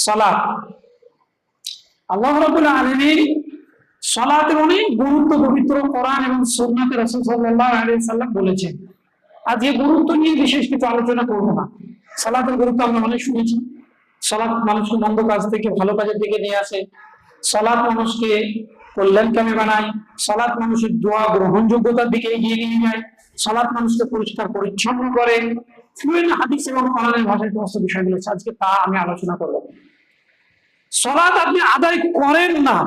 সালাত। আল্লাহ রাব্বুল আলামিন সালাতের অনেক গুরুত্ব পবিত্র কোরআন এবং সুন্নাতে রাসূল সাল্লাল্লাহু আলাইহি সাল্লাম বলেছেন। আজ এই গুরুত্ব নিয়ে বিশেষ কিছু আলোচনা করব না। সালাতের গুরুত্ব আমরা অনেক শুনেছি। সালাত মানুষকে মন্দ কাজ থেকে ভালো কাজের দিকে নিয়ে আসে। সালাত মানুষকে কল্যাণকামী বানায়। সালাত মানুষের দোয়া গ্রহণযোগ্যতার দিকে এগিয়ে নিয়ে যায়। সালাত মানুষকে পরিষ্কার পরিচ্ছন্ন করে। বিভিন্ন হাদিস এবং কোরআনের ভাষায় সমস্ত বিষয়গুলো আছে। আজকে তা আমি আলোচনা করব। সালাত আপনি আদায় করেন না,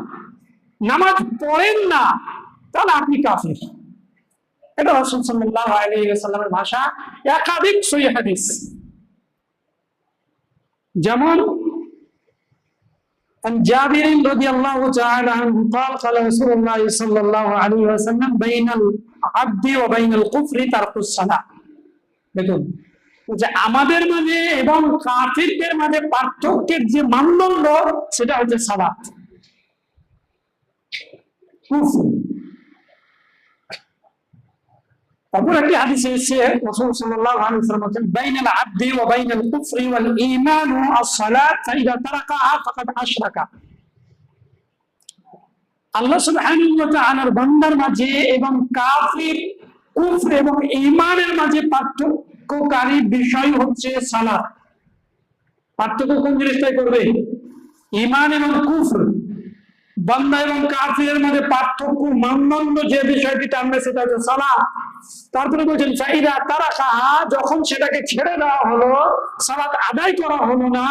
নামাজ পড়েন না, তাহলে আপনি কাফির। এটা রাসূল সাল্লাল্লাহু আলাইহি ওয়াসাল্লামের ভাষা। একাধিক সহিহ হাদিস, যেমন عن جابر رضي الله تعالى عنه قال قال رسول الله صلى الله عليه وسلم بين العبد وبين الكفر ترك الصلاة। দেখুন যে আমাদের মাঝে এবং কাফিরদের মাঝে পার্থক্যের যে মানদণ্ড সেটা হচ্ছে সালাত। অপর একটি হাদিসে এসেছে রাসূল সাল্লাল্লাহু আলাইহি ওয়াসাল্লাম বলেন বাইনাল আবদি ওয়া বাইনাল কুফরি ওয়াল ঈমান আস-সালাত ফাইদা তারাকাহা ফাকাদ আশরাকা। আল্লাহ সুবহানাহু ওয়া তাআলার বান্দার মাঝে এবং কাফির, কুফর এবং ঈমানের মাঝে পার্থক্যকারী বিষয় হচ্ছে সালাত। পার্থক্য কোন জিনিসটাই করবে? ঈমান এবং কুফর। বান্দা এবং কাফিরের মধ্যে পার্থক্য মানদণ্ড যে বিষয়টি টানবে সেটা হচ্ছে সালাত। তারপরে বলছেন ফাইদা তারাকাহা, যখন সেটাকে ছেড়ে দেওয়া হলো, সালাত আদায় করা হলো না,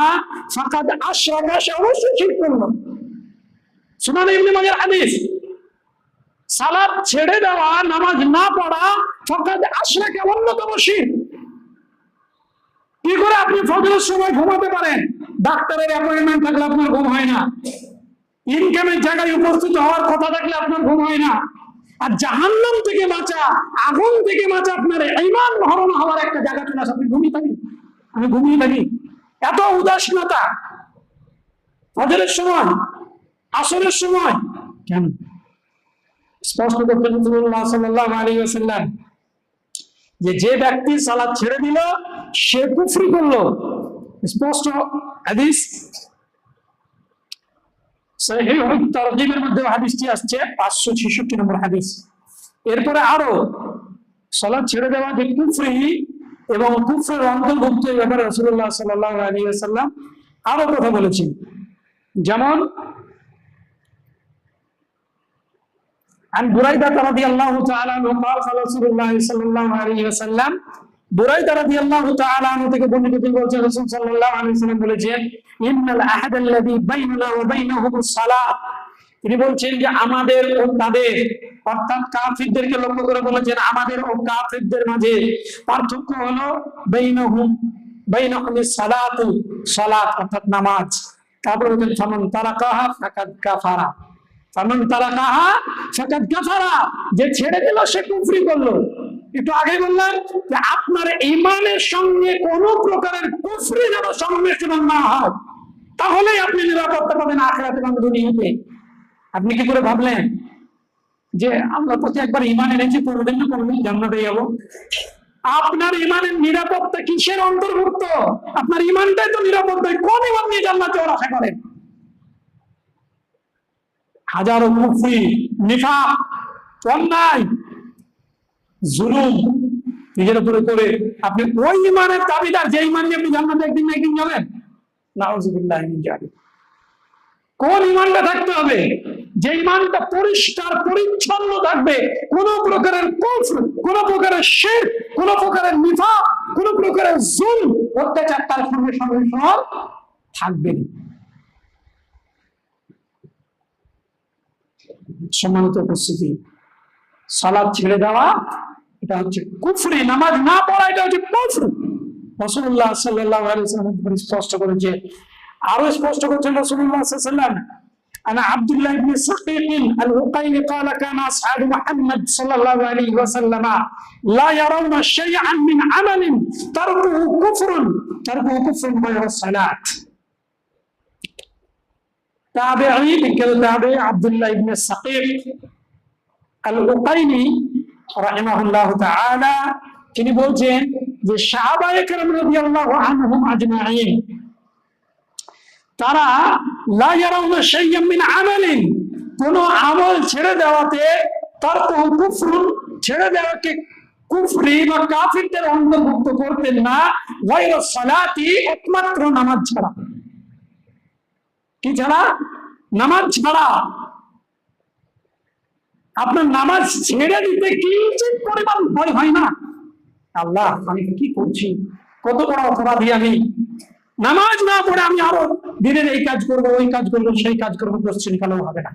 ফাকাদ আশরাকা, সে অবশ্যই শিরক করলো। সুনান ইবনে মাজাহ হাদিস, সালাত ছেড়ে দেওয়া, নামাজ না পড়া ফাকাদ আশরাকা, অন্যতম শিরক। কি করে আপনি ফজরের সময় ঘুমাতে পারেন? ডাক্তারের অ্যাপয়েন্টমেন্ট থাকলে আপনার ঘুম হয় না, ইনকামের জায়গায় উপস্থিত হওয়ার কথা থাকলে আপনার ঘুম হয় না। আর জাহান্নাম থেকে বাঁচা, আগুন থেকে বাঁচা আপনার ঈমান ধারণ হওয়ার একটা জায়গা চলে আসে, আপনি ঘুমিয়ে থাকি, আমি ঘুমিয়ে থাকি। এত উদাসীনতা ফজরের সময়, আসরের সময় কেন? স্পষ্ট করতেন রাসূলুল্লাহ সাল্লাল্লাহু আলাইহি ওয়াসাল্লাম যে ব্যক্তি সালাত ছেড়ে দিল সে কুফরি করলো। স্পষ্ট হাদিস, সহিহ তারগীবের মধ্যে হাদিসটি আসছে 566 নম্বর হাদিস। এরপরে আরো সালাত ছেড়ে দেওয়া যে কুফরি এবং কুফরের অন্তর্ভুক্ত এই ব্যাপারে রাসূলুল্লাহ সাল্লাল্লাহু আলাইহি ওয়াসাল্লাম আরো কথা বলেছেন। যেমন عن بريدة رضي الله تعالى عنه قال قال رسول الله صلى الله عليه وسلم, বুরাইদা রাদিয়াল্লাহু তাআলা আনহু থেকে বর্ণিত তিনি বলেছেন রাসূল সাল্লাল্লাহু আলাইহি ওয়াসাল্লাম বলেছেন ইন্নাল আহাদ আল্লাযী বাইনানা ওয়া বাইনাহুমুস সালাত। তিনি বলছেন যে আমাদের ও তাদের, অর্থাৎ কাফিরদেরকে লক্ষ্য করে বলেছেন আমাদের ও কাফিরদের মাঝে পার্থক্য হলো বাইনাহুমিস সালাতু, সালাত অর্থাৎ নামাজ। তারপর বলেন ফামান তারাকাহা ফাকাদ কাফারা, ফামান তারাকাহা ফাকাদ কাফারা, যে ছেড়ে দিল সে কুফরি করলো। একটু আগে বললাম যে আপনার ঈমানের সঙ্গে কোন প্রকারের কুফরি যেন সংমিশ্রণ না হয়, তাহলেই আপনি নিরাপত্তা পাবেন আখিরাতে এবং দুনিয়াতে। আপনি কি করে ভাবলেন যে আমরা প্রতি একবার ঈমান এনেছি, কোনদিন না কোনদিন জান্নাতে যাব? আপনার ঈমানের নিরাপত্তা কিসের অন্তর্ভুক্ত? আপনার ঈমানটাই তো নিরাপত্তা। কোন ঈমান নিয়ে জান্নাতে ওরা আশা করেন? হাজারো কুফরি, নিফাক, অন্যায়, জুলুম নিজের উপরে করে আপনি ওই ঈমানের দাবিদার যে ঈমান নিয়ে আপনি জান্নাতে একদিন না একদিন যাবেন। নাউযুবিল্লাহ মিন যালিক। কোন ঈমানটা থাকতে হবে? যে ঈমানটা পরিষ্কার পরিচ্ছন্ন থাকবে, কোন প্রকারের কুফর, কোন প্রকারের শিরক, কোন প্রকারের নিফাক, কোন প্রকারের জুলম, অত্যাচার তার সঙ্গে সংমিশ্রণ থাকবে না। সম্মানিত উপস্থিতি, সালাত ছেড়ে দেওয়া এটা হচ্ছে কুফরি, নামাজ না পড়া এটা হচ্ছে কুফর। রাসূলুল্লাহ সাল্লাল্লাহু আলাইহি ওয়াসাল্লাম স্পষ্ট করেছে। আরো স্পষ্ট করেছেন রাসূলুল্লাহ সাল্লাল্লাহু আলাইহি ওয়াসাল্লাম, আনা আব্দুল্লাহ ইবনে সাকিক আল-উকাইলি قال كان اصحاب محمد صلى الله عليه وسلم لا يرون شيئا من عمل تركه كفر غير الصلاه। তাবেঈ বিখ্যাত তাবেঈ আব্দুল্লাহ ইবনে সাকিক আল-উকাইলি রাহিমাহুল্লাহু তাআলা তিনি বলছেন যে সাহাবায়ে কেরাম রাদিয়াল্লাহু আনহুম আজমাইন তারা লা ইয়ারাউনা শাইয়্যাম মিন আমালিন, কোন আমল ছেড়ে দেওয়াতে তার তো কুফরুন, ছেড়ে দেওয়াকে কুফরি বা কাফিরদের অন্তর্ভুক্ত করতেন না, গায়রা সালাতি, একমাত্র নামাজ ছাড়া। কি ছাড়া? নামাজ ছাড়া। আপনার নামাজ ছেড়ে দিতে কি পরিমাণ ভয় হয় না? আল্লাহ, আমি কি করছি, কত বড় অপরাধী আমি, নামাজ না পড়ে আমি আরো দিনের এই কাজ করব, ওই কাজ করব, সেই কাজ করবো, কোশ্চেন কালেও হবে না।